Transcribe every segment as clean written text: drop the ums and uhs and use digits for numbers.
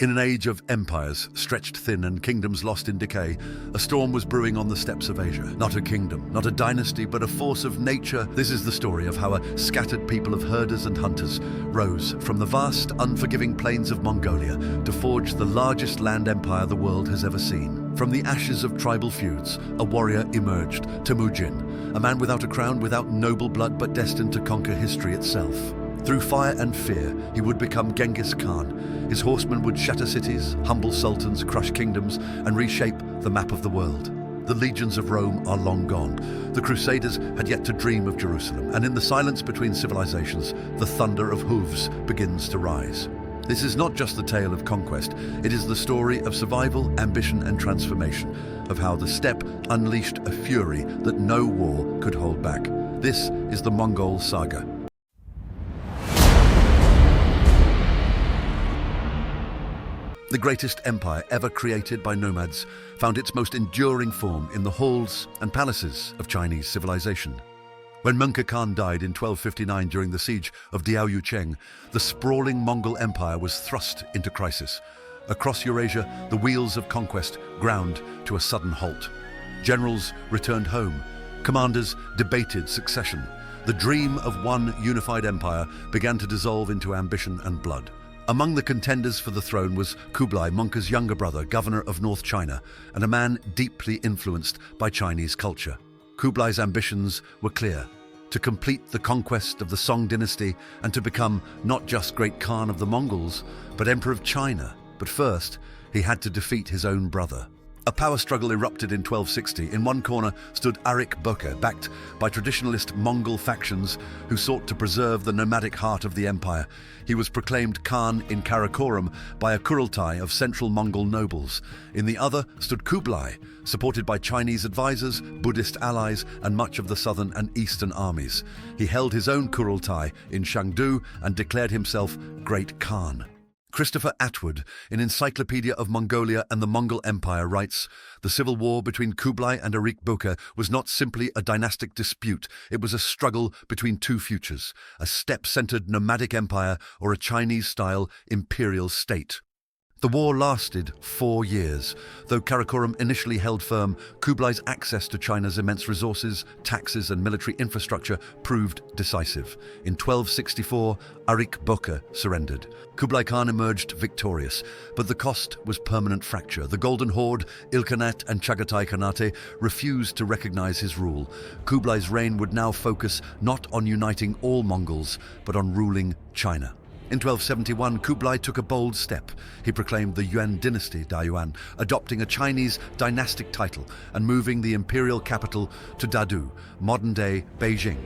In an age of empires stretched thin and kingdoms lost in decay, a storm was brewing on the steppes of Asia. Not a kingdom, not a dynasty, but a force of nature. This is the story of how a scattered people of herders and hunters rose from the vast, unforgiving plains of Mongolia to forge the largest land empire the world has ever seen. From the ashes of tribal feuds, a warrior emerged, Temujin, a man without a crown, without noble blood, but destined to conquer history itself. Through fire and fear, he would become Genghis Khan. His horsemen would shatter cities, humble sultans, crush kingdoms, and reshape the map of the world. The legions of Rome are long gone. The Crusaders had yet to dream of Jerusalem, and in the silence between civilizations, the thunder of hooves begins to rise. This is not just the tale of conquest, it is the story of survival, ambition, and transformation, of how the steppe unleashed a fury that no war could hold back. This is the Mongol saga. The greatest empire ever created by nomads found its most enduring form in the halls and palaces of Chinese civilization. When Mongol Khan died in 1259 during the siege of Diaoyucheng, the sprawling Mongol Empire was thrust into crisis. Across Eurasia, the wheels of conquest ground to a sudden halt. Generals returned home. Commanders debated succession. The dream of one unified empire began to dissolve into ambition and blood. Among the contenders for the throne was Kublai, Mongol's younger brother, governor of North China, and a man deeply influenced by Chinese culture. Kublai's ambitions were clear: to complete the conquest of the Song dynasty and to become not just great Khan of the Mongols, but Emperor of China. But first, he had to defeat his own brother. A power struggle erupted in 1260. In one corner stood Arik Böke, backed by traditionalist Mongol factions who sought to preserve the nomadic heart of the empire. He was proclaimed Khan in Karakoram by a Kurultai of central Mongol nobles. In the other stood Kublai, supported by Chinese advisors, Buddhist allies, and much of the southern and eastern armies. He held his own Kurultai in Chengdu and declared himself Great Khan. Christopher Atwood, in Encyclopedia of Mongolia and the Mongol Empire, writes, "The civil war between Kublai and Arik Böke was not simply a dynastic dispute, it was a struggle between two futures, a steppe-centered nomadic empire or a Chinese-style imperial state." The war lasted 4 years. Though Karakoram initially held firm, Kublai's access to China's immense resources, taxes, and military infrastructure proved decisive. In 1264, Arik Böke surrendered. Kublai Khan emerged victorious, but the cost was permanent fracture. The Golden Horde, ILKHANATE and CHAGATAI KHANATE refused to recognize his rule. Kublai's reign would now focus not on uniting all Mongols, but on ruling China. In 1271, Kublai took a bold step. He proclaimed the Yuan dynasty, Dayuan, adopting a Chinese dynastic title and moving the imperial capital to Dadu, modern-day Beijing.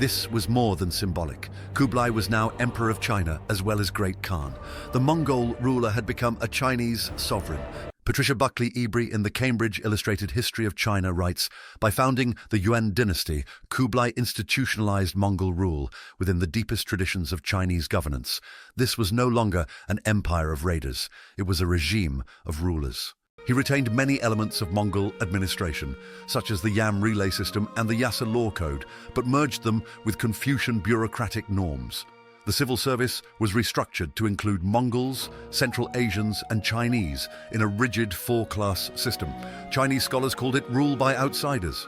This was more than symbolic. Kublai was now Emperor of China as well as Great Khan. The Mongol ruler had become a Chinese sovereign. Patricia Buckley Ebry in the Cambridge Illustrated History of China writes, "By founding the Yuan dynasty, Kublai institutionalized Mongol rule within the deepest traditions of Chinese governance. This was no longer an empire of raiders, it was a regime of rulers." He retained many elements of Mongol administration, such as the Yam relay system and the Yasa law code, but merged them with Confucian bureaucratic norms. The civil service was restructured to include Mongols, Central Asians, and Chinese in a rigid 4-class system. Chinese scholars called it rule by outsiders.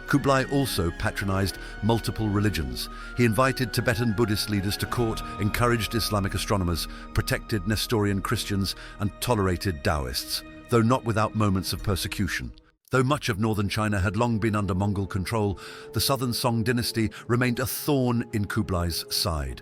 Kublai also patronized multiple religions. He invited Tibetan Buddhist leaders to court, encouraged Islamic astronomers, protected Nestorian Christians, and tolerated Taoists, though not without moments of persecution. Though much of northern China had long been under Mongol control, the southern Song dynasty remained a thorn in Kublai's side.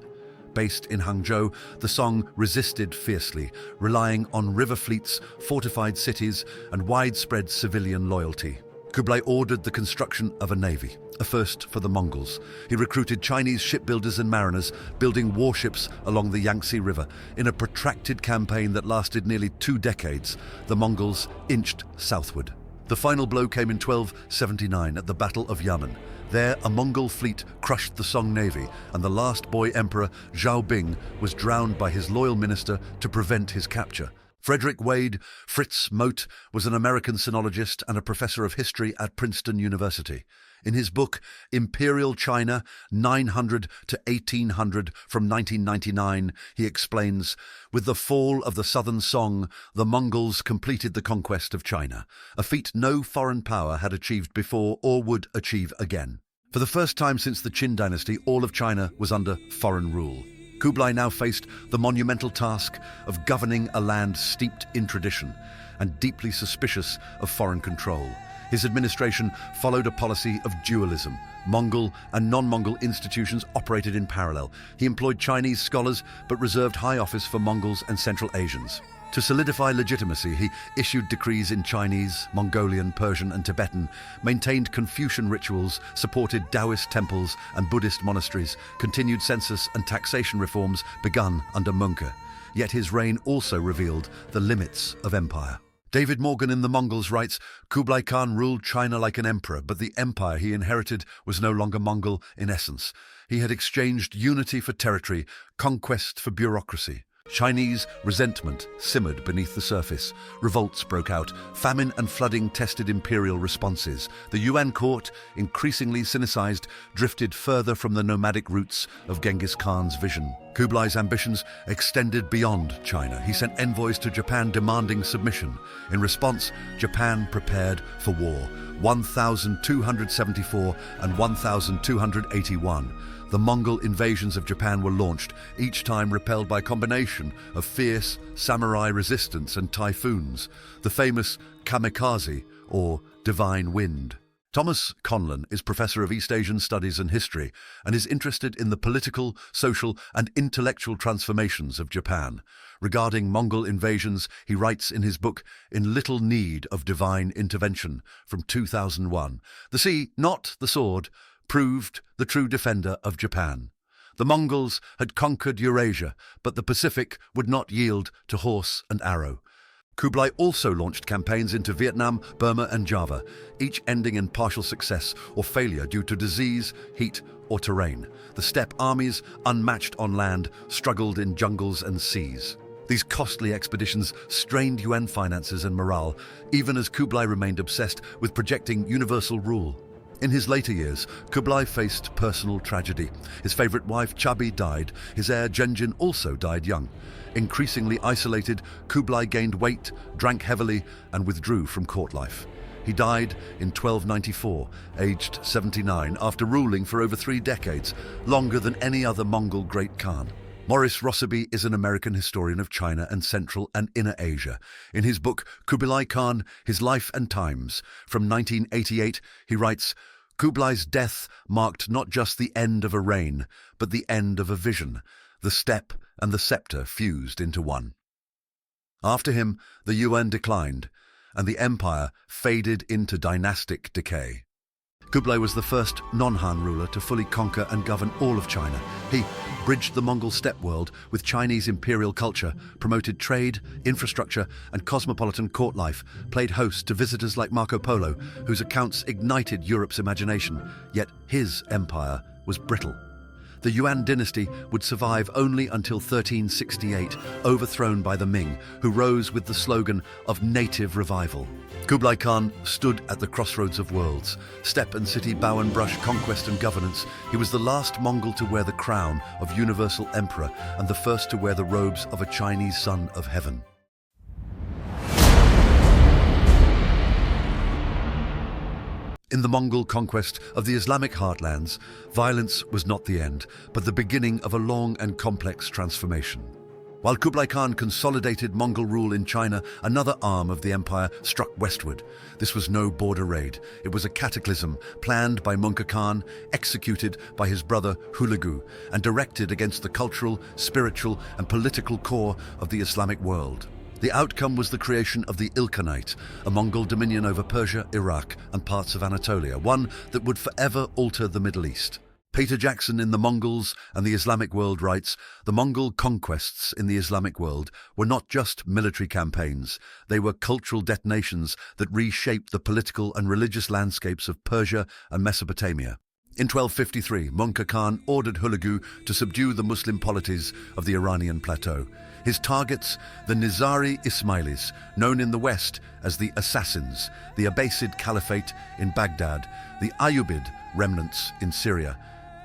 Based in Hangzhou, the Song resisted fiercely, relying on river fleets, fortified cities, and widespread civilian loyalty. Kublai ordered the construction of a navy, a first for the Mongols. He recruited Chinese shipbuilders and mariners, building warships along the Yangtze River. In a protracted campaign that lasted nearly 2 decades, the Mongols inched southward. The final blow came in 1279 at the Battle of Yamen. There, a Mongol fleet crushed the Song navy, and the last boy emperor, Zhao Bing, was drowned by his loyal minister to prevent his capture. Frederick Wade Fritz Mote was an American sinologist and a professor of history at Princeton University. In his book, Imperial China, 900 to 1800 from 1999, he explains, with the fall of the Southern Song, the Mongols completed the conquest of China, a feat no foreign power had achieved before or would achieve again. For the first time since the Qin dynasty, all of China was under foreign rule. Kublai now faced the monumental task of governing a land steeped in tradition and deeply suspicious of foreign control. His administration followed a policy of dualism. Mongol and non-Mongol institutions operated in parallel. He employed Chinese scholars but reserved high office for Mongols and Central Asians. To solidify legitimacy, he issued decrees in Chinese, Mongolian, Persian and Tibetan, maintained Confucian rituals, supported Taoist temples and Buddhist monasteries, continued census and taxation reforms begun under Mungke. Yet his reign also revealed the limits of empire. David Morgan in The Mongols writes, Kublai Khan ruled China like an emperor, but the empire he inherited was no longer Mongol in essence. He had exchanged unity for territory, conquest for bureaucracy. Chinese resentment simmered beneath the surface. Revolts broke out. Famine and flooding tested imperial responses. The Yuan court, increasingly Sinicized, drifted further from the nomadic roots of Genghis Khan's vision. Kublai's ambitions extended beyond China. He sent envoys to Japan demanding submission. In response, Japan prepared for war. 1274 and 1281. The Mongol invasions of Japan were launched, each time repelled by a combination of fierce samurai resistance and typhoons, the famous kamikaze, or divine wind. Thomas Conlon is Professor of East Asian Studies and History and is interested in the political, social and intellectual transformations of Japan. Regarding Mongol invasions, he writes in his book, In Little Need of Divine Intervention, from 2001, "The sea, not the sword, proved the true defender of Japan. The Mongols had conquered Eurasia, but the Pacific would not yield to horse and arrow." Kublai also launched campaigns into Vietnam, Burma and Java, each ending in partial success or failure due to disease, heat or terrain. The steppe armies, unmatched on land, struggled in jungles and seas. These costly expeditions strained Yuan finances and morale, even as Kublai remained obsessed with projecting universal rule. In his later years, Kublai faced personal tragedy. His favorite wife, Chabi, died. His heir, Genjin, also died young. Increasingly isolated, Kublai gained weight, drank heavily, and withdrew from court life. He died in 1294, aged 79, after ruling for over 3 decades, longer than any other Mongol great Khan. Maurice Rosseby is an American historian of China and Central and Inner Asia. In his book, Kublai Khan, His Life and Times, from 1988, he writes, Kublai's death marked not just the end of a reign, but the end of a vision. The steppe and the scepter fused into one. After him, the Yuan declined, and the empire faded into dynastic decay. Kublai was the first non-Han ruler to fully conquer and govern all of China. He bridged the Mongol steppe world with Chinese imperial culture, promoted trade, infrastructure, and cosmopolitan court life, played host to visitors like Marco Polo, whose accounts ignited Europe's imagination, yet his empire was brittle. The Yuan dynasty would survive only until 1368, overthrown by the Ming, who rose with the slogan of native revival. Kublai Khan stood at the crossroads of worlds, steppe and city, bow and brush, conquest and governance. He was the last Mongol to wear the crown of universal emperor and the first to wear the robes of a Chinese son of heaven. In the Mongol conquest of the Islamic heartlands, violence was not the end, but the beginning of a long and complex transformation. While Kublai Khan consolidated Mongol rule in China, another arm of the empire struck westward. This was no border raid. It was a cataclysm planned by Mungke Khan, executed by his brother Hulagu, and directed against the cultural, spiritual, and political core of the Islamic world. The outcome was the creation of the ILKHANATE, a Mongol dominion over Persia, Iraq, and parts of Anatolia, one that would forever alter the Middle East. Peter Jackson in The Mongols and the Islamic World writes, the Mongol conquests in the Islamic world were not just military campaigns, they were cultural detonations that reshaped the political and religious landscapes of Persia and Mesopotamia. In 1253, Munkha Khan ordered Hulagu to subdue the Muslim polities of the Iranian plateau. His targets, the Nizari Ismailis, known in the West as the Assassins, the Abbasid Caliphate in Baghdad, the Ayyubid remnants in Syria.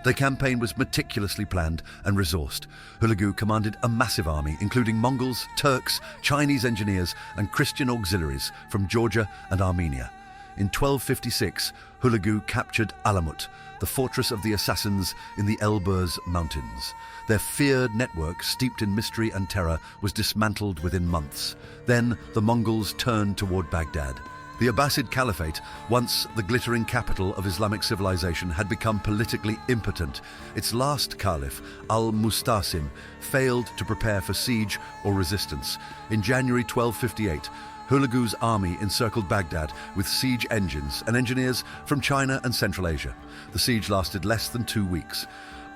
The campaign was meticulously planned and resourced. Hulagu commanded a massive army, including Mongols, Turks, Chinese engineers, and Christian auxiliaries from Georgia and Armenia. In 1256, Hulagu captured Alamut, the fortress of the Assassins in the Elburz Mountains. Their feared network, steeped in mystery and terror, was dismantled within months. Then the Mongols turned toward Baghdad. The Abbasid Caliphate, once the glittering capital of Islamic civilization, had become politically impotent. Its last caliph, al-Mustasim, failed to prepare for siege or resistance. In January 1258, Hulagu's army encircled Baghdad with siege engines and engineers from China and Central Asia. The siege lasted less than 2 weeks.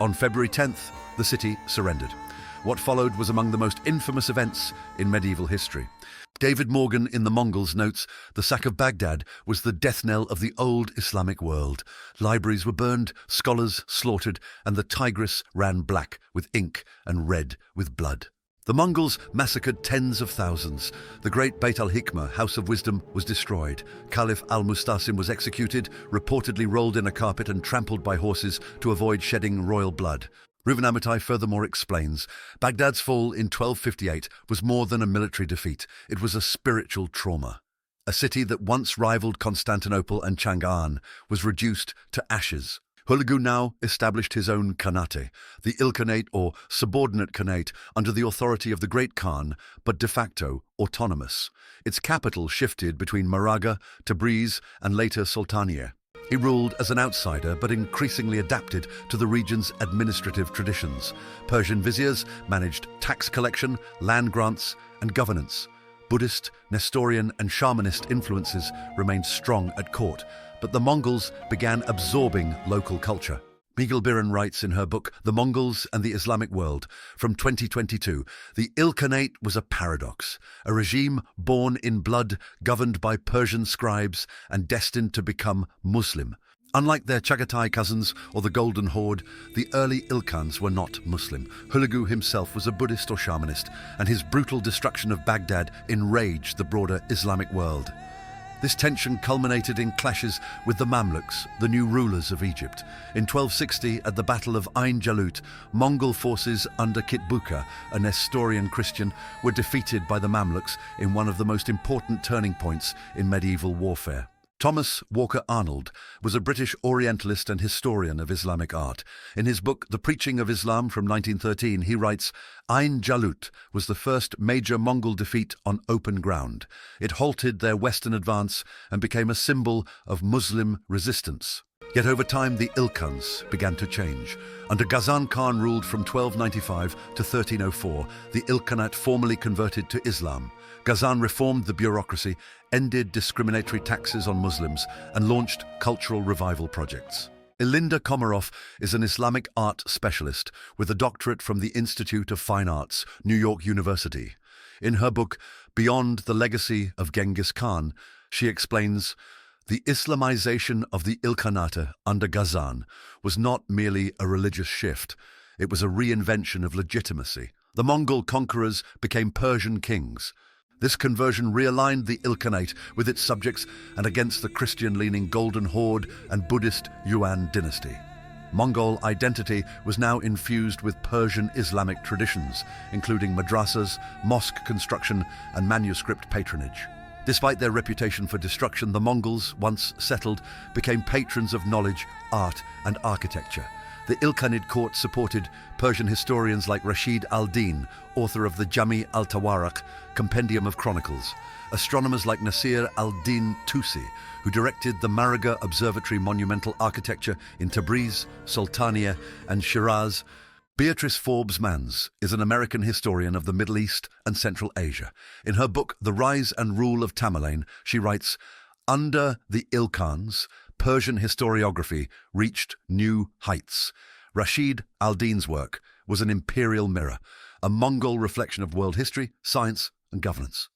On February 10th, the city surrendered. What followed was among the most infamous events in medieval history. David Morgan in The Mongols notes, the sack of Baghdad was the death knell of the old Islamic world. Libraries were burned, scholars slaughtered, and the Tigris ran black with ink and red with blood. The Mongols massacred tens of thousands. The great Beit al-Hikmah, House of Wisdom, was destroyed. Caliph al-Mustasim was executed, reportedly rolled in a carpet and trampled by horses to avoid shedding royal blood. RelentlessAI furthermore explains, Baghdad's fall in 1258 was more than a military defeat. It was a spiritual trauma. A city that once rivaled Constantinople and Chang'an was reduced to ashes. Hulagu now established his own Khanate, the ILKHANATE or subordinate Khanate, under the authority of the Great Khan, but de facto autonomous. Its capital shifted between Maraga, Tabriz, and later Sultaniye. He ruled as an outsider, but increasingly adapted to the region's administrative traditions. Persian viziers managed tax collection, land grants, and governance. Buddhist, Nestorian, and shamanist influences remained strong at court, but the Mongols began absorbing local culture. Miguel Biran writes in her book, The Mongols and the Islamic World, from 2022, the ILKHANATE was a paradox, a regime born in blood, governed by Persian scribes, and destined to become Muslim. Unlike their CHAGATAI cousins or the Golden Horde, the early Ilkhans were not Muslim. Hulagu himself was a Buddhist or shamanist, and his brutal destruction of Baghdad enraged the broader Islamic world. This tension culminated in clashes with the Mamluks, the new rulers of Egypt. In 1260, at the Battle of Ain Jalut, Mongol forces under Kitbuka, a Nestorian Christian, were defeated by the Mamluks in one of the most important turning points in medieval warfare. Thomas Walker Arnold was a British Orientalist and historian of Islamic art. In his book The Preaching of Islam from 1913, he writes, Ain Jalut was the first major Mongol defeat on open ground. It halted their western advance and became a symbol of Muslim resistance. Yet over time, the Ilkhans began to change. Under Ghazan Khan ruled from 1295 to 1304, the Ilkhanate formally converted to Islam. Ghazan reformed the bureaucracy, ended discriminatory taxes on Muslims, and launched cultural revival projects. Ilinda Komarov is an Islamic art specialist with a doctorate from the Institute of Fine Arts, New York University. In her book, Beyond the Legacy of Genghis Khan, she explains, the Islamization of the Ilkhanate under Ghazan was not merely a religious shift, it was a reinvention of legitimacy. The Mongol conquerors became Persian kings. This conversion realigned the Ilkhanate with its subjects and against the Christian-leaning Golden Horde and Buddhist Yuan dynasty. Mongol identity was now infused with Persian Islamic traditions, including madrasas, mosque construction, and manuscript patronage. Despite their reputation for destruction, the Mongols, once settled, became patrons of knowledge, art, and architecture. The Ilkhanid court supported Persian historians like Rashid al-Din, author of the Jami al-Tawarikh, Compendium of Chronicles, astronomers like Nasir al-Din Tusi, who directed the Maraga Observatory monumental architecture in Tabriz, Sultaniye, and Shiraz. Beatrice Forbes Mans is an American historian of the Middle East and Central Asia. In her book, The Rise and Rule of Tamerlane, she writes, under the Ilkhans, Persian historiography reached new heights. Rashid al-Din's work was an imperial mirror, a Mongol reflection of world history, science, and governance.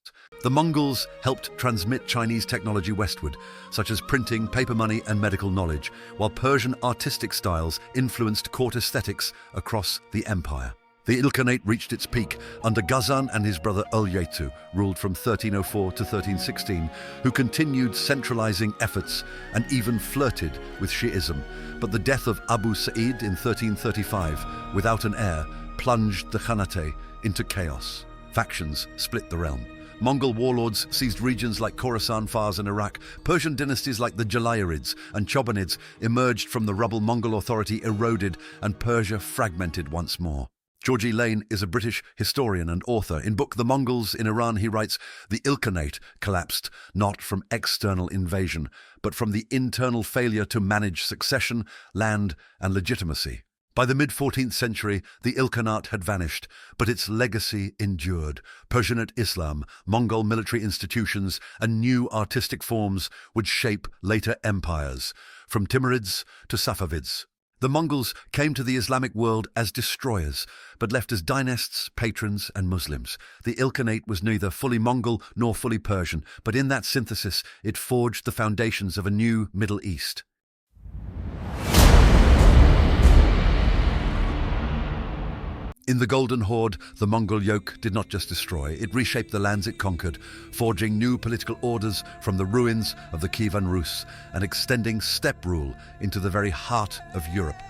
The Mongols helped transmit Chinese technology westward, such as printing, paper money, and medical knowledge, while Persian artistic styles influenced court aesthetics across the empire. The ILKHANATE reached its peak under Ghazan and his brother Ulyetu, ruled from 1304 to 1316, who continued centralizing efforts and even flirted with Shi'ism. But the death of Abu Sa'id in 1335, without an heir, plunged the KHANATE into chaos. Factions split the realm. Mongol warlords seized regions like Khorasan, Fars and Iraq. Persian dynasties like the Jalayirids and Chobanids emerged from the rubble. Mongol authority eroded and Persia fragmented once more. Georgie Lane is a British historian and author. In book The Mongols in Iran, he writes, "The ILKHANATE collapsed not from external invasion, but from the internal failure to manage succession, land and legitimacy." By the mid-14th century, the ILKHANATE had vanished, but its legacy endured. Persianate Islam, Mongol military institutions, and new artistic forms would shape later empires, from Timurids to Safavids. The Mongols came to the Islamic world as destroyers, but left as dynasts, patrons, and Muslims. The ILKHANATE was neither fully Mongol nor fully Persian, but in that synthesis, it forged the foundations of a new Middle East. In the Golden Horde, the Mongol yoke did not just destroy, it reshaped the lands it conquered, forging new political orders from the ruins of the Kievan Rus and extending steppe rule into the very heart of Europe.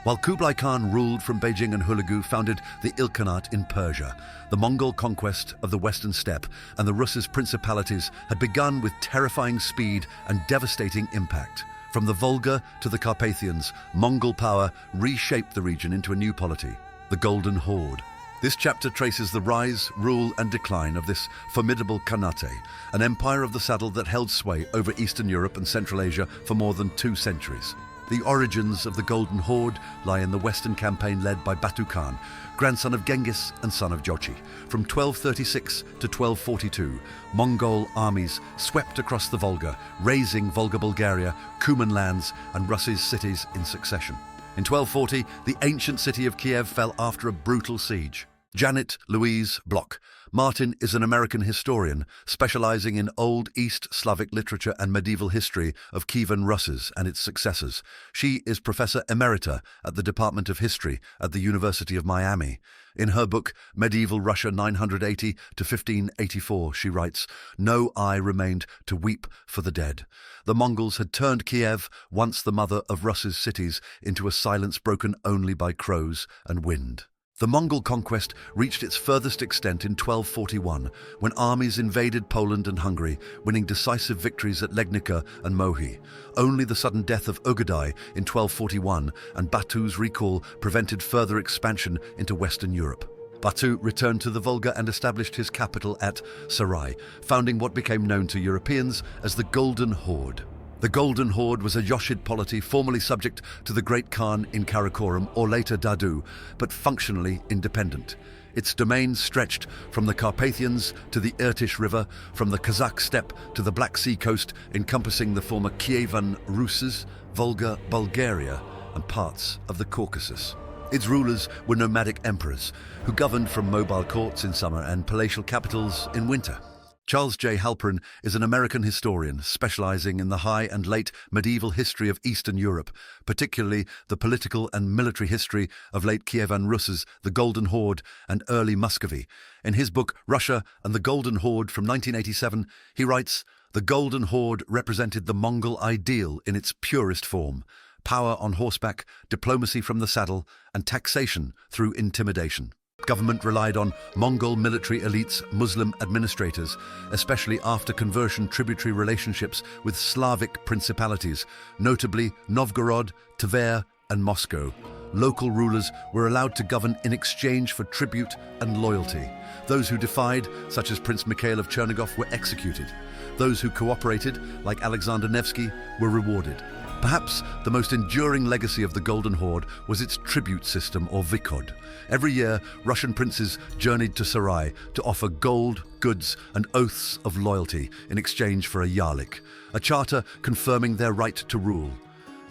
While Kublai Khan ruled from Beijing and Hulagu, founded the ILKHANATE in Persia. The Mongol conquest of the western steppe and the Rus' principalities had begun with terrifying speed and devastating impact. From the Volga to the Carpathians, Mongol power reshaped the region into a new polity, the Golden Horde. This chapter traces the rise, rule and decline of this formidable KHANATE, an empire of the saddle that held sway over Eastern Europe and Central Asia for more than 2 centuries. The origins of the Golden Horde lie in the western campaign led by Batu Khan, grandson of Genghis and son of Jochi. From 1236 to 1242, Mongol armies swept across the Volga, razing Volga Bulgaria, Kuman lands and Rus' cities in succession. In 1240, the ancient city of Kiev fell after a brutal siege. Janet Louise Bloch. Martin is an American historian specializing in Old East Slavic literature and medieval history of Kievan Rus' and its successors. She is Professor Emerita at the Department of History at the University of Miami. In her book, Medieval Russia 980 to 1584, she writes, "No eye remained to weep for the dead. The Mongols had turned Kiev, once the mother of Rus' cities, into a silence broken only by crows and wind." The Mongol conquest reached its furthest extent in 1241, when armies invaded Poland and Hungary, winning decisive victories at Legnica and Mohi. Only the sudden death of Ugadai in 1241 and Batu's recall prevented further expansion into Western Europe. Batu returned to the Volga and established his capital at Sarai, founding what became known to Europeans as the Golden Horde. The Golden Horde was a Yoshid polity formerly subject to the Great Khan in Karakoram or later Dadu, but functionally independent. Its domain stretched from the Carpathians to the Irtysh River, from the Kazakh steppe to the Black Sea coast, encompassing the former Kievan Rus', Volga, Bulgaria, and parts of the Caucasus. Its rulers were nomadic emperors, who governed from mobile courts in summer and palatial capitals in winter. Charles J. Halperin is an American historian specializing in the high and late medieval history of Eastern Europe, particularly the political and military history of late Kievan Rus', the Golden Horde, and early Muscovy. In his book, Russia and the Golden Horde from 1987, he writes, "The Golden Horde represented the Mongol ideal in its purest form: power on horseback, diplomacy from the saddle, and taxation through intimidation. Government relied on Mongol military elites, Muslim administrators, especially after conversion tributary relationships with Slavic principalities, notably Novgorod, Tver, and Moscow. Local rulers were allowed to govern in exchange for tribute and loyalty. Those who defied, such as Prince Mikhail of Chernigov, were executed. Those who cooperated, like Alexander Nevsky, were rewarded. Perhaps the most enduring legacy of the Golden Horde was its tribute system, or Vykhod. Every year, Russian princes journeyed to Sarai to offer gold, goods, and oaths of loyalty in exchange for a yarlik, a charter confirming their right to rule.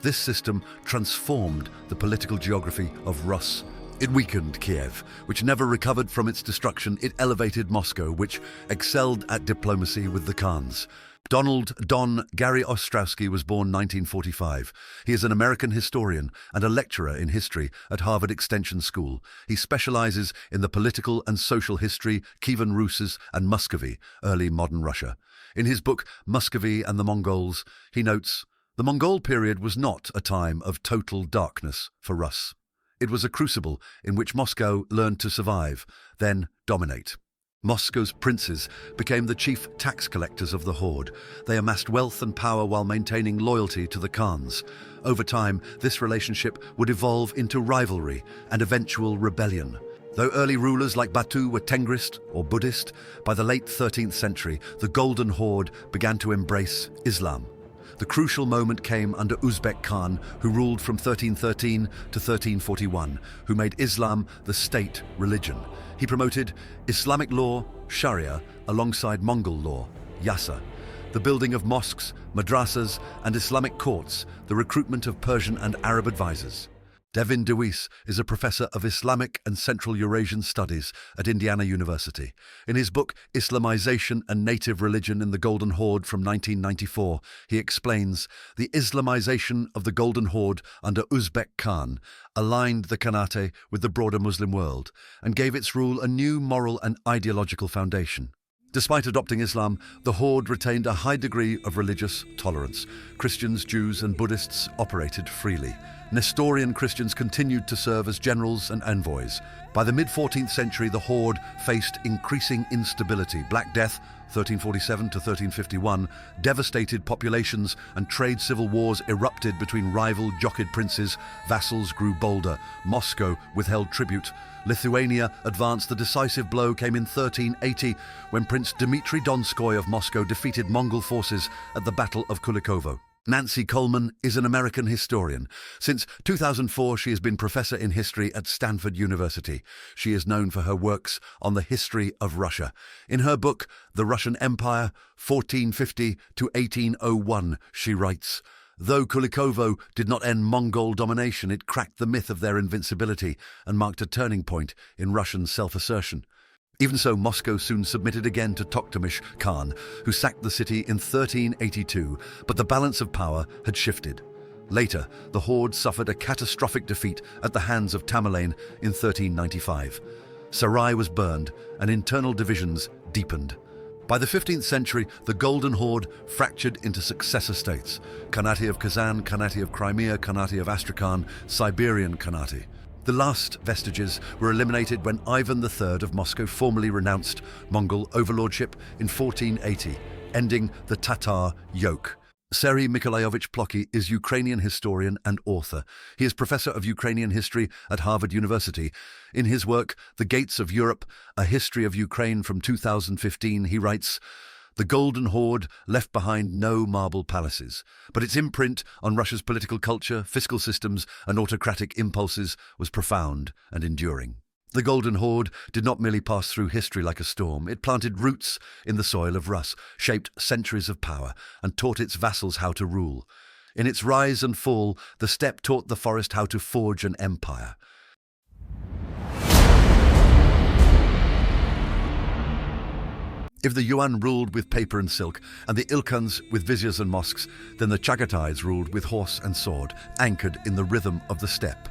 This system transformed the political geography of Rus It weakened Kiev, which never recovered from its destruction. It elevated Moscow, which excelled at diplomacy with the Khans. Donald Don Gary Ostrowski was born 1945. He is an American historian and a lecturer in history at Harvard Extension School. He specializes in the political and social history, Kievan Rus' and Muscovy, early modern Russia. In his book, Muscovy and the Mongols, he notes, "The Mongol period was not a time of total darkness for Rus. It was a crucible in which Moscow learned to survive, then dominate. Moscow's princes became the chief tax collectors of the horde. They amassed wealth and power while maintaining loyalty to the Khans. Over time, this relationship would evolve into rivalry and eventual rebellion. Though early rulers like Batu were Tengrist or Buddhist, by the late 13th century, the Golden Horde began to embrace Islam. The crucial moment came under Uzbek Khan, who ruled from 1313 to 1341, who made Islam the state religion. He promoted Islamic law, Sharia, alongside Mongol law, Yasa, the building of mosques, madrasas, and Islamic courts, the recruitment of Persian and Arab advisors. Devin Dewis is a professor of Islamic and Central Eurasian Studies at Indiana University. In his book, Islamization and Native Religion in the Golden Horde from 1994, he explains, the Islamization of the Golden Horde under Uzbek Khan aligned the Khanate with the broader Muslim world and gave its rule a new moral and ideological foundation. Despite adopting Islam, the Horde retained a high degree of religious tolerance. Christians, Jews, and Buddhists operated freely. Nestorian Christians continued to serve as generals and envoys. By the mid-14th century, the Horde faced increasing instability. Black Death, 1347 to 1351, devastated populations, and trade civil wars erupted between rival Jochid princes. Vassals grew bolder. Moscow withheld tribute. Lithuania advanced. The decisive blow came in 1380 when Prince Dmitry Donskoy of Moscow defeated Mongol forces at the Battle of Kulikovo. Nancy Coleman is an American historian. Since 2004, she has been professor in history at Stanford University. She is known for her works on the history of Russia. In her book, The Russian Empire, 1450 to 1801, she writes, though Kulikovo did not end Mongol domination, it cracked the myth of their invincibility and marked a turning point in Russian self-assertion. Even so, Moscow soon submitted again to Toktamish Khan, who sacked the city in 1382, but the balance of power had shifted. Later, the Horde suffered a catastrophic defeat at the hands of Tamerlane in 1395. Sarai was burned, and internal divisions deepened. By the 15th century, the Golden Horde fractured into successor states: Khanate of Kazan, Khanate of Crimea, Khanate of Astrakhan, Siberian Khanate. The last vestiges were eliminated when Ivan III of Moscow formally renounced Mongol overlordship in 1480, ending the Tatar yoke. Serhiy Mykolaiovich Plokhy is Ukrainian historian and author. He is professor of Ukrainian history at Harvard University. In his work, The Gates of Europe, A History of Ukraine from 2015, he writes, the Golden Horde left behind no marble palaces, but its imprint on Russia's political culture, fiscal systems, and autocratic impulses was profound and enduring. The Golden Horde did not merely pass through history like a storm. It planted roots in the soil of Rus, shaped centuries of power, and taught its vassals how to rule. In its rise and fall, the steppe taught the forest how to forge an empire. If the Yuan ruled with paper and silk, and the Ilkhans with viziers and mosques, then the Chagatais ruled with horse and sword, anchored in the rhythm of the steppe.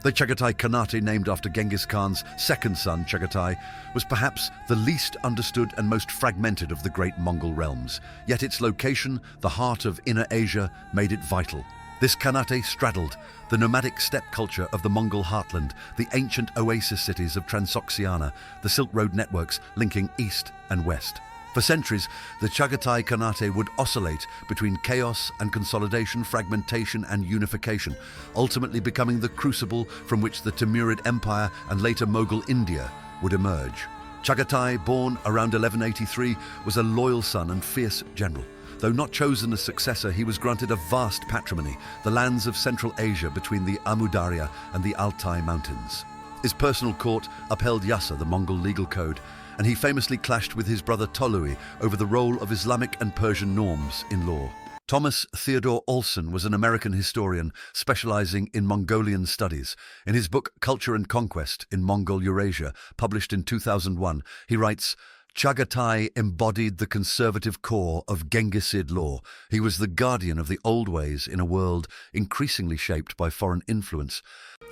The Chagatai Khanate, named after Genghis Khan's second son, Chagatai, was perhaps the least understood and most fragmented of the great Mongol realms. Yet its location, the heart of Inner Asia, made it vital. This Khanate straddled the nomadic steppe culture of the Mongol heartland, the ancient oasis cities of Transoxiana, the Silk Road networks linking east and west. For centuries, the Chagatai Khanate would oscillate between chaos and consolidation, fragmentation and unification, ultimately becoming the crucible from which the Timurid Empire and later Mughal India would emerge. Chagatai, born around 1183, was a loyal son and fierce general. Though not chosen as successor, he was granted a vast patrimony, the lands of Central Asia between the Amudarya and the Altai Mountains. His personal court upheld Yasa, the Mongol legal code, and he famously clashed with his brother Tolui over the role of Islamic and Persian norms in law. Thomas Theodore Olson was an American historian specializing in Mongolian studies. In his book Culture and Conquest in Mongol Eurasia, published in 2001, he writes, "Chagatai embodied the conservative core of Genghisid law. He was the guardian of the old ways in a world increasingly shaped by foreign influence."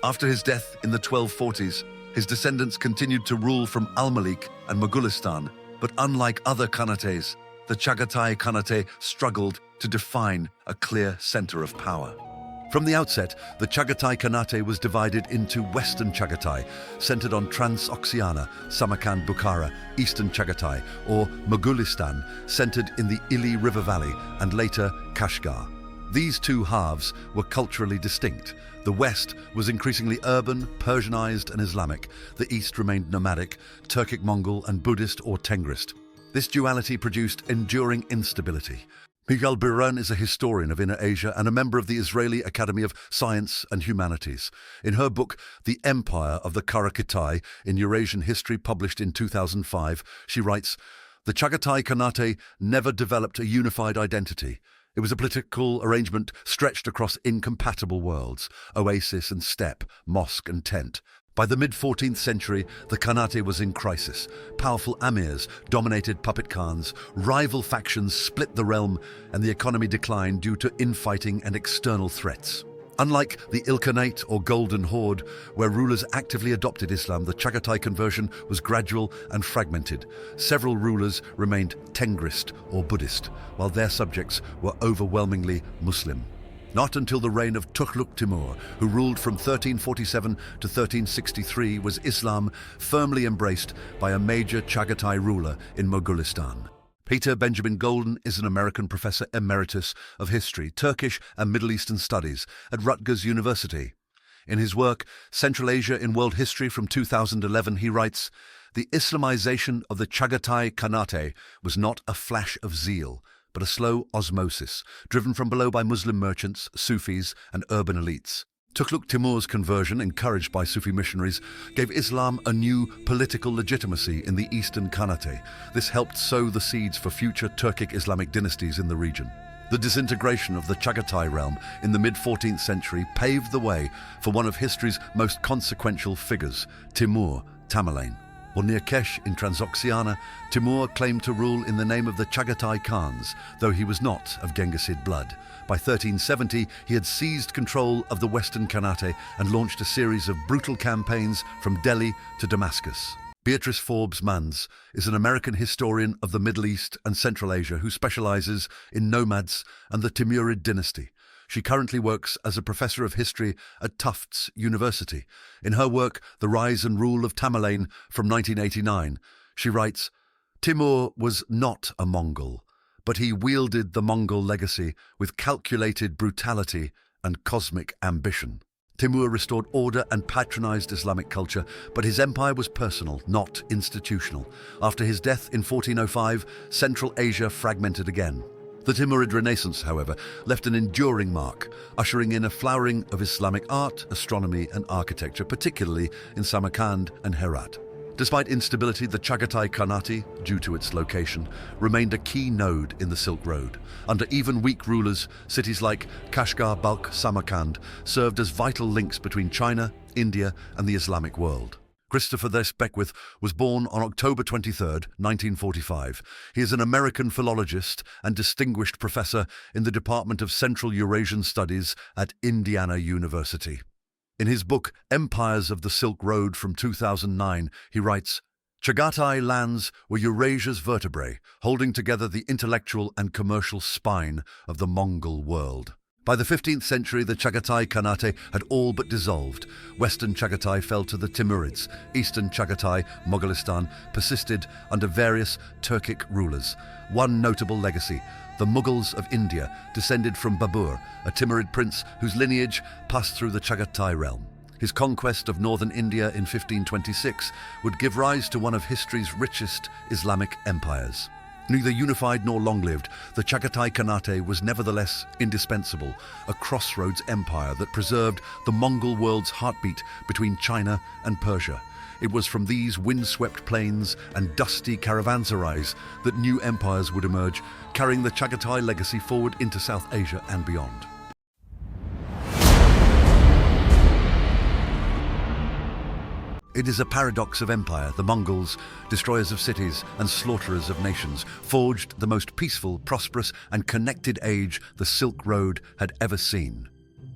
After his death in the 1240s, his descendants continued to rule from Al-Malik and Mogolistan, but unlike other khanates, the Chagatai Khanate struggled to define a clear center of power. From the outset, the Chagatai Khanate was divided into Western Chagatai, centered on Transoxiana, Samarkand, Bukhara, Eastern Chagatai, or Mogolistan, centered in the Ili River Valley, and later Kashgar. These two halves were culturally distinct. The West was increasingly urban, Persianized, and Islamic. The East remained nomadic, Turkic Mongol and Buddhist or Tengrist. This duality produced enduring instability. Michael Biran is a historian of Inner Asia and a member of the Israeli Academy of Science and Humanities. In her book, The Empire of the CHAGATAI in Eurasian History, published in 2005, she writes, "The Chagatai Khanate never developed a unified identity. It was a political arrangement stretched across incompatible worlds, oasis and steppe, mosque and tent. By the mid-14th century, the Khanate was in crisis. Powerful amirs dominated puppet khans, rival factions split the realm, and the economy declined due to infighting and external threats. Unlike the ILKHANATE or Golden Horde, where rulers actively adopted Islam, the Chagatai conversion was gradual and fragmented. Several rulers remained Tengrist or Buddhist, while their subjects were overwhelmingly Muslim. Not until the reign of Tughluq Timur, who ruled from 1347 to 1363, was Islam firmly embraced by a major Chagatai ruler in Mogolistan. Peter Benjamin Golden is an American professor emeritus of history, Turkish and Middle Eastern studies at Rutgers University. In his work, Central Asia in World History from 2011, he writes, "The Islamization of the Chagatai Khanate was not a flash of zeal, but a slow osmosis, driven from below by Muslim merchants, Sufis, and urban elites. Tughluq Timur's conversion, encouraged by Sufi missionaries, gave Islam a new political legitimacy in the Eastern Khanate. This helped sow the seeds for future Turkic Islamic dynasties in the region. The disintegration of the Chagatai realm in the mid-14th century paved the way for one of history's most consequential figures, Timur Tamerlane. While near Kesh in Transoxiana, Timur claimed to rule in the name of the Chagatai Khans, though he was not of Genghisid blood. By 1370, he had seized control of the Western Khanate and launched a series of brutal campaigns from Delhi to Damascus. Beatrice Forbes Manns is an American historian of the Middle East and Central Asia who specializes in nomads and the Timurid dynasty. She currently works as a professor of history at Tufts University. In her work, The Rise and Rule of Tamerlane from 1989, she writes, "Timur was not a Mongol, but he wielded the Mongol legacy with calculated brutality and cosmic ambition. Timur restored order and patronized Islamic culture, but his empire was personal, not institutional. After his death in 1405, Central Asia fragmented again. The Timurid Renaissance, however, left an enduring mark, ushering in a flowering of Islamic art, astronomy, and architecture, particularly in Samarkand and Herat. Despite instability, the Chagatai Khanate, due to its location, remained a key node in the Silk Road. Under even weak rulers, cities like Kashgar, Balkh, Samarkand served as vital links between China, India, and the Islamic world. Christopher S. Beckwith was born on October 23, 1945. He is an American philologist and distinguished professor in the Department of Central Eurasian Studies at Indiana University. In his book, Empires of the Silk Road from 2009, he writes, "Chagatai lands were Eurasia's vertebrae, holding together the intellectual and commercial spine of the Mongol world." By the 15th century, the Chagatai Khanate had all but dissolved. Western Chagatai fell to the Timurids. Eastern Chagatai, Mogolistan, persisted under various Turkic rulers. One notable legacy, the Mongols of India, descended from Babur, a Timurid prince whose lineage passed through the Chagatai realm. His conquest of northern India in 1526 would give rise to one of history's richest Islamic empires. Neither unified nor long-lived, the Chagatai Khanate was nevertheless indispensable, a crossroads empire that preserved the Mongol world's heartbeat between China and Persia. It was from these windswept plains and dusty caravanserais that new empires would emerge, carrying the CHAGATAI legacy forward into South Asia and beyond. It is a paradox of empire. The Mongols, destroyers of cities and slaughterers of nations, forged the most peaceful, prosperous and connected age the Silk Road had ever seen.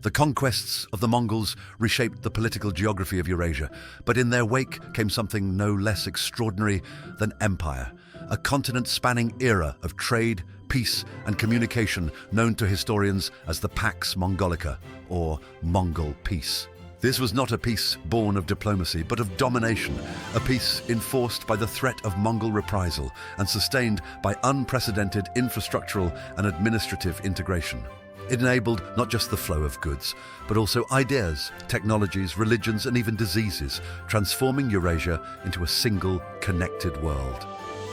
The conquests of the Mongols reshaped the political geography of Eurasia, but in their wake came something no less extraordinary than empire, a continent-spanning era of trade, peace and communication known to historians as the Pax Mongolica, or Mongol Peace. This was not a peace born of diplomacy, but of domination, a peace enforced by the threat of Mongol reprisal and sustained by unprecedented infrastructural and administrative integration. It enabled not just the flow of goods, but also ideas, technologies, religions, and even diseases, transforming Eurasia into a single, connected world.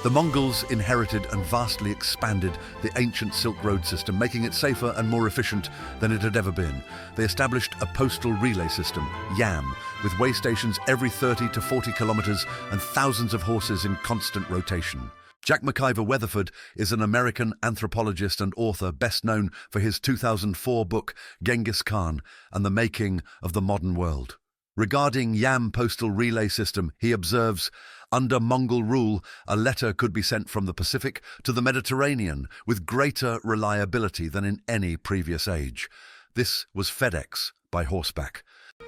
The Mongols inherited and vastly expanded the ancient Silk Road system, making it safer and more efficient than it had ever been. They established a postal relay system, YAM, with way stations every 30 to 40 kilometers and thousands of horses in constant rotation. Jack McIver Weatherford is an American anthropologist and author best known for his 2004 book Genghis Khan and the Making of the Modern World. Regarding YAM postal relay system, he observes, under Mongol rule, a letter could be sent from the Pacific to the Mediterranean with greater reliability than in any previous age. This was FedEx by horseback.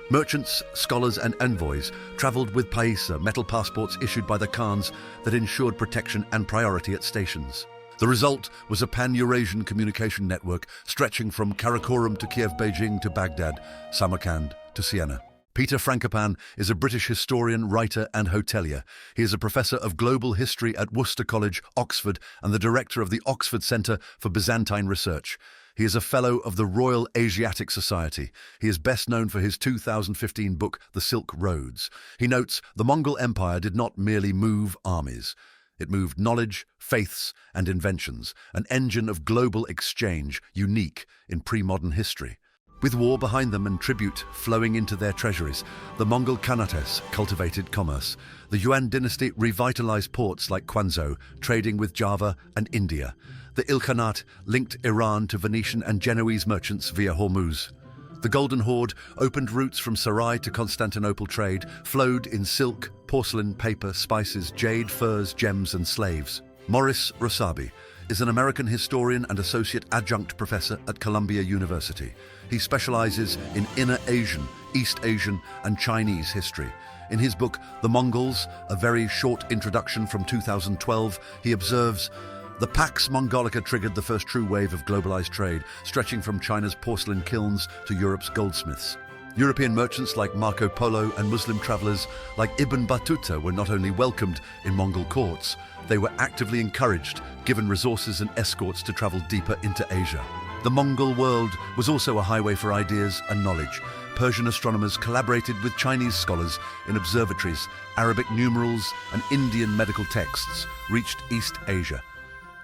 Merchants, scholars and envoys travelled with paisa, metal passports issued by the Khans that ensured protection and priority at stations. The result was a pan-Eurasian communication network stretching from Karakorum to Kiev, Beijing to Baghdad, Samarkand to Siena. Peter Frankopan is a British historian, writer and hotelier. He is a professor of global history at Worcester College, Oxford, and the director of the Oxford Centre for Byzantine Research. He is a fellow of the Royal Asiatic Society. He is best known for his 2015 book, The Silk Roads. He notes, the Mongol Empire did not merely move armies. It moved knowledge, faiths, and inventions, an engine of global exchange unique in pre-modern history. With war behind them and tribute flowing into their treasuries, the Mongol KHANATES cultivated commerce. The Yuan dynasty revitalized ports like Quanzhou, trading with Java and India. The ILKHANATE linked Iran to Venetian and Genoese merchants via Hormuz. The Golden Horde opened routes from Sarai to Constantinople. Trade flowed in silk, porcelain, paper, spices, jade, furs, gems and slaves. Morris Rosabi is an American historian and associate adjunct professor at Columbia University. He specializes in Inner Asian, East Asian and Chinese history. In his book, The Mongols, a very short introduction from 2012, he observes, the Pax Mongolica triggered the first true wave of globalized trade, stretching from China's porcelain kilns to Europe's goldsmiths. European merchants like Marco Polo and Muslim travelers like Ibn Battuta were not only welcomed in Mongol courts, they were actively encouraged, given resources and escorts to travel deeper into Asia. The Mongol world was also a highway for ideas and knowledge. Persian astronomers collaborated with Chinese scholars in observatories. Arabic numerals and Indian medical texts reached East Asia.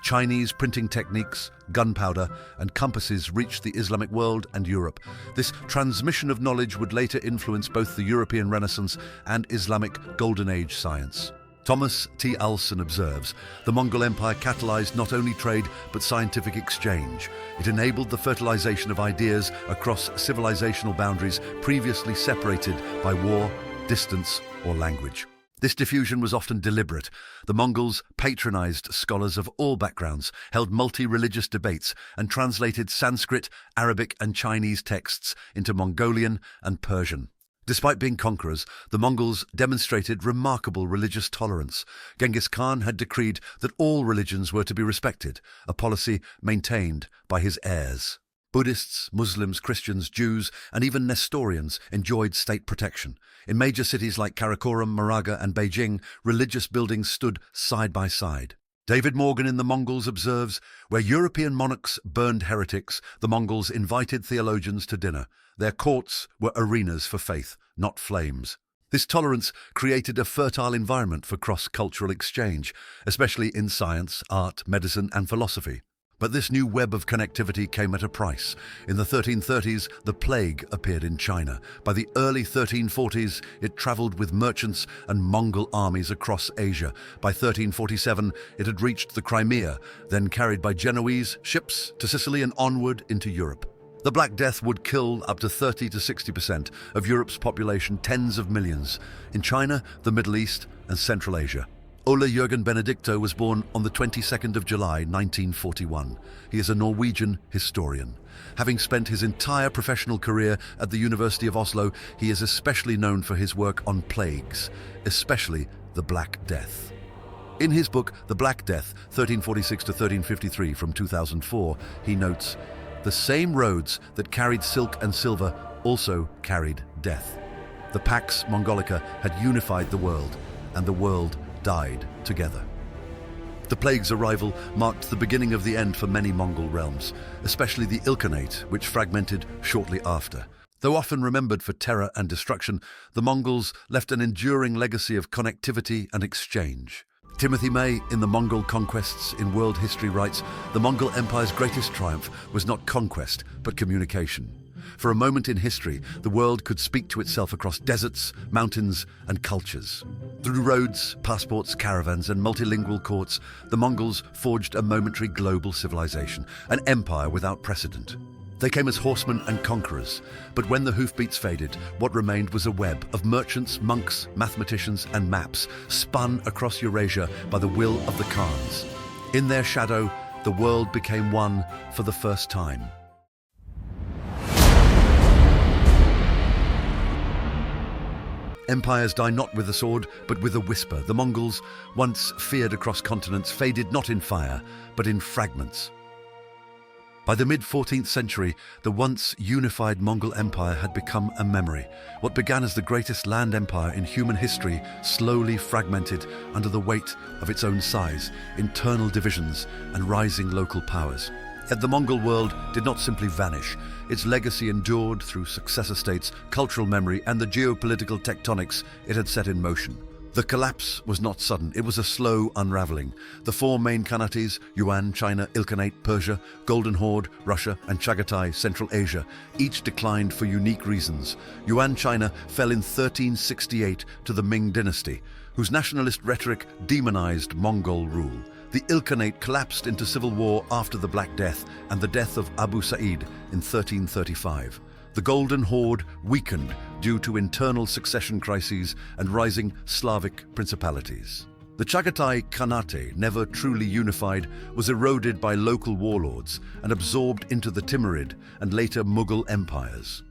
Chinese printing techniques, gunpowder, and compasses reached the Islamic world and Europe. This transmission of knowledge would later influence both the European Renaissance and Islamic Golden Age science. Thomas T. Alson observes, the Mongol Empire catalyzed not only trade but scientific exchange. It enabled the fertilization of ideas across civilizational boundaries previously separated by war, distance, or language. This diffusion was often deliberate. The Mongols patronized scholars of all backgrounds, held multi-religious debates, and translated Sanskrit, Arabic, and Chinese texts into Mongolian and Persian. Despite being conquerors, the Mongols demonstrated remarkable religious tolerance. Genghis Khan had decreed that all religions were to be respected, a policy maintained by his heirs. Buddhists, Muslims, Christians, Jews, and even Nestorians enjoyed state protection. In major cities like Karakorum, Moraga, and Beijing, religious buildings stood side by side. David Morgan in The Mongols observes, where European monarchs burned heretics, the Mongols invited theologians to dinner. Their courts were arenas for faith, not flames. This tolerance created a fertile environment for cross-cultural exchange, especially in science, art, medicine, and philosophy. But this new web of connectivity came at a price. In the 1330s, the plague appeared in China. By the early 1340s, it traveled with merchants and Mongol armies across Asia. By 1347, it had reached the Crimea, then carried by Genoese ships to Sicily and onward into Europe. The Black Death would kill up to 30 to 60% of Europe's population, tens of millions, in China, the Middle East, and Central Asia. Ole Jørgen Benedicto was born on the 22nd of July, 1941. He is a Norwegian historian. Having spent his entire professional career at the University of Oslo, he is especially known for his work on plagues, especially the Black Death. In his book, The Black Death, 1346 to 1353 from 2004, he notes, "The same roads that carried silk and silver also carried death. The Pax Mongolica had unified the world, and the world died together." The plague's arrival marked the beginning of the end for many Mongol realms, especially the ILKHANATE, which fragmented shortly after. Though often remembered for terror and destruction, the Mongols left an enduring legacy of connectivity and exchange. Timothy May, in The Mongol Conquests in World History, writes, "The Mongol Empire's greatest triumph was not conquest, but communication. For a moment in history, the world could speak to itself across deserts, mountains, and cultures. Through roads, passports, caravans, and multilingual courts, the Mongols forged a momentary global civilization, an empire without precedent. They came as horsemen and conquerors, but when the hoofbeats faded, what remained was a web of merchants, monks, mathematicians, and maps, spun across Eurasia by the will of the Khans. In their shadow, the world became one for the first time." Empires die not with a sword, but with a whisper. The Mongols, once feared across continents, faded not in fire, but in fragments. By the mid-14th century, the once unified Mongol Empire had become a memory. What began as the greatest land empire in human history slowly fragmented under the weight of its own size, internal divisions, and rising local powers. Yet the Mongol world did not simply vanish. Its legacy endured through successor states, cultural memory, and the geopolitical tectonics it had set in motion. The collapse was not sudden, it was a slow unraveling. The four main Khanates, Yuan, China, Ilkhanate, Persia, Golden Horde, Russia, and Chagatai, Central Asia, each declined for unique reasons. Yuan China fell in 1368 to the Ming dynasty, whose nationalist rhetoric demonized Mongol rule. The Ilkhanate collapsed into civil war after the Black Death and the death of Abu Sa'id in 1335. The Golden Horde weakened due to internal succession crises and rising Slavic principalities. The CHAGATAI KHANATE, never truly unified, was eroded by local warlords and absorbed into the Timurid and later Mughal empires.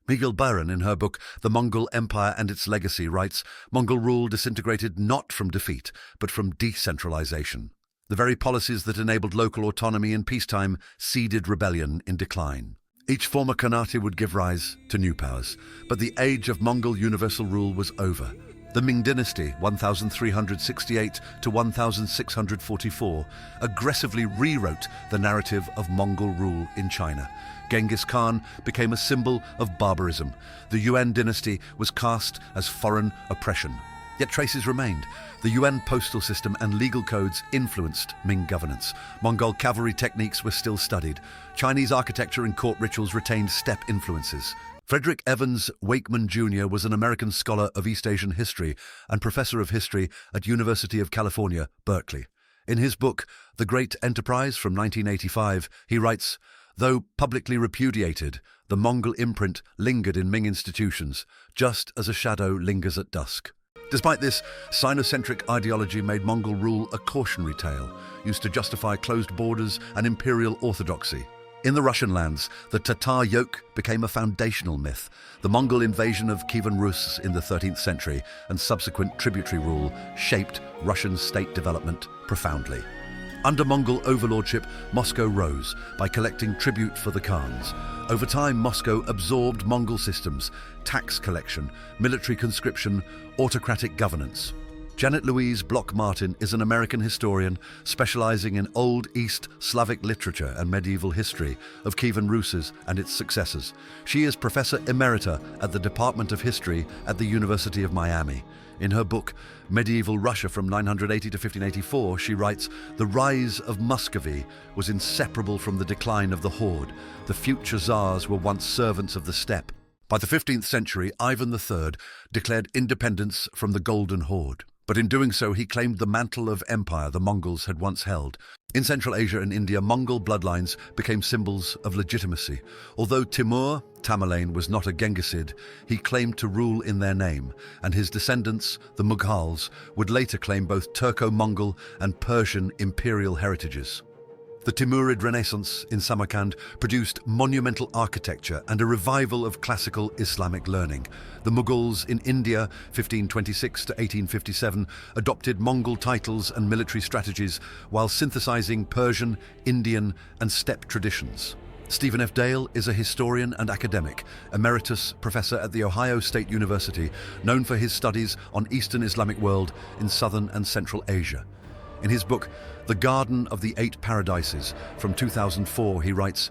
Miguel Barron, in her book The Mongol Empire and Its Legacy, writes, "Mongol rule disintegrated not from defeat, but from decentralization. The very policies that enabled local autonomy in peacetime seeded rebellion in decline. Each former Khanate would give rise to new powers, but the age of Mongol universal rule was over. The Ming dynasty, 1368 to 1644, aggressively rewrote the narrative of Mongol rule in China. Genghis Khan became a symbol of barbarism. The Yuan dynasty was cast as foreign oppression. Yet traces remained. The Yuan postal system and legal codes influenced Ming governance. Mongol cavalry techniques were still studied. Chinese architecture and court rituals retained steppe influences. Frederick Evans Wakeman Jr. was an American scholar of East Asian history and professor of history at University of California, Berkeley. In his book, The Great Enterprise from 1985, he writes, "Though publicly repudiated, the Mongol imprint lingered in Ming institutions, just as a shadow lingers at dusk." Despite this, Sinocentric ideology made Mongol rule a cautionary tale, used to justify closed borders and imperial orthodoxy. In the Russian lands, the Tatar yoke became a foundational myth. The Mongol invasion of Kievan Rus in the 13th century and subsequent tributary rule shaped Russian state development profoundly. Under Mongol overlordship, Moscow rose by collecting tribute for the Khans. Over time, Moscow absorbed Mongol systems, tax collection, military conscription, autocratic governance. Janet Louise Block-Martin is an American historian specializing in Old East Slavic literature and medieval history of Kievan Rus and its successors. She is Professor Emerita at the Department of History at the University of Miami. In her book, Medieval Russia from 980 to 1584, she writes, "The rise of Muscovy was inseparable from the decline of the horde. The future Tsars were once servants of the steppe." By the 15th century, Ivan III declared independence from the Golden Horde. But in doing so, he claimed the mantle of empire the Mongols had once held. In Central Asia and India, Mongol bloodlines became symbols of legitimacy. Although Timur Tamerlane was not a Genghisid, he claimed to rule in their name, and his descendants, the Mughals, would later claim both Turco-Mongol and Persian imperial heritages. The Timurid Renaissance in Samarkand produced monumental architecture and a revival of classical Islamic learning. The Mughals in India, 1526 to 1857, adopted Mongol titles and military strategies while synthesizing Persian, Indian, and steppe traditions. Stephen F. Dale is a historian and academic, emeritus professor at The Ohio State University, known for his studies on Eastern Islamic world in Southern and Central Asia. In his book, The Garden of the Eight Paradises, from 2004, he writes,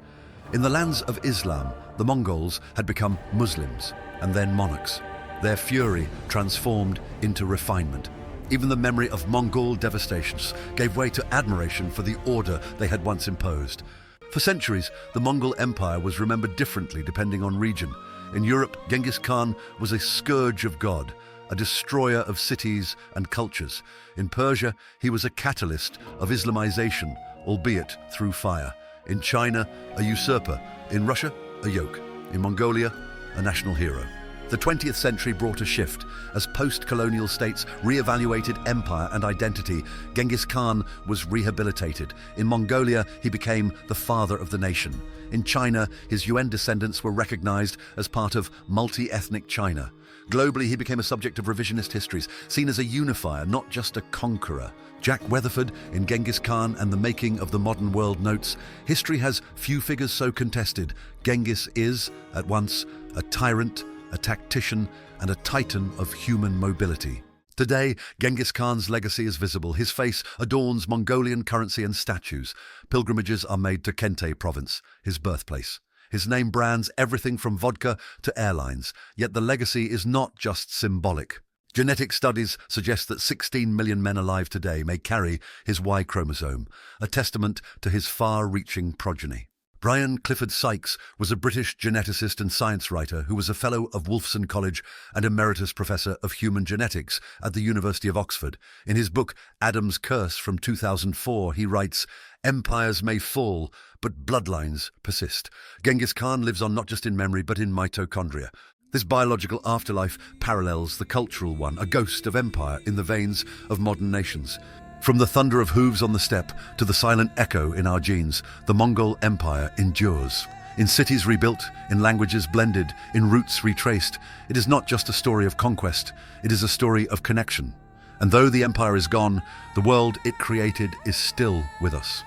"In the lands of Islam, the Mongols had become Muslims and then monarchs. Their fury transformed into refinement. Even the memory of Mongol devastations gave way to admiration for the order they had once imposed. For centuries, the Mongol Empire was remembered differently depending on region. In Europe, Genghis Khan was a scourge of God, a destroyer of cities and cultures. In Persia, he was a catalyst of Islamization, albeit through fire. In China, a usurper. In Russia, a yoke. In Mongolia, a national hero." The 20th century brought a shift. As post-colonial states re-evaluated empire and identity, Genghis Khan was rehabilitated. In Mongolia, he became the father of the nation. In China, his Yuan descendants were recognized as part of multi-ethnic China. Globally, he became a subject of revisionist histories, seen as a unifier, not just a conqueror. Jack Weatherford, in Genghis Khan and the Making of the Modern World, notes, "History has few figures so contested. Genghis is, at once, a tyrant, a tactician, and a titan of human mobility." Today, Genghis Khan's legacy is visible. His face adorns Mongolian currency and statues. Pilgrimages are made to KHANATE province, his birthplace. His name brands everything from vodka to airlines, yet the legacy is not just symbolic. Genetic studies suggest that 16 million men alive today may carry his Y chromosome, a testament to his far-reaching progeny. Brian Clifford Sykes was a British geneticist and science writer who was a Fellow of Wolfson College and Emeritus Professor of Human Genetics at the University of Oxford. In his book, Adam's Curse from 2004, he writes, "Empires may fall, but bloodlines persist. Genghis Khan lives on not just in memory, but in mitochondria." This biological afterlife parallels the cultural one, a ghost of empire in the veins of modern nations. From the thunder of hooves on the steppe to the silent echo in our genes, the Mongol Empire endures. In cities rebuilt, in languages blended, in roots retraced, it is not just a story of conquest, it is a story of connection. And though the empire is gone, the world it created is still with us.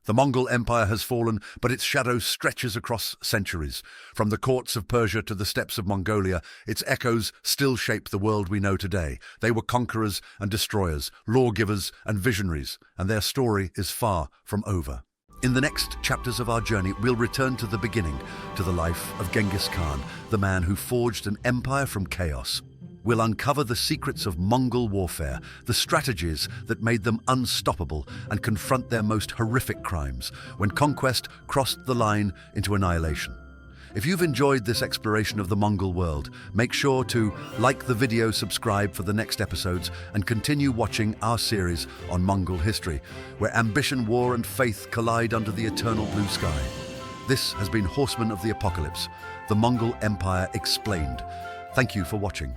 The Mongol Empire has fallen, but its shadow stretches across centuries. From the courts of Persia to the steppes of Mongolia, its echoes still shape the world we know today. They were conquerors and destroyers, lawgivers and visionaries, and their story is far from over. In the next chapters of our journey, we'll return to the beginning, to the life of Genghis Khan, the man who forged an empire from chaos. We'll uncover the secrets of Mongol warfare, the strategies that made them unstoppable, and confront their most horrific crimes when conquest crossed the line into annihilation. If you've enjoyed this exploration of the Mongol world, make sure to like the video, subscribe for the next episodes, and continue watching our series on Mongol history, where ambition, war, and faith collide under the eternal blue sky. This has been Horsemen of the Apocalypse, the Mongol Empire Explained. Thank you for watching.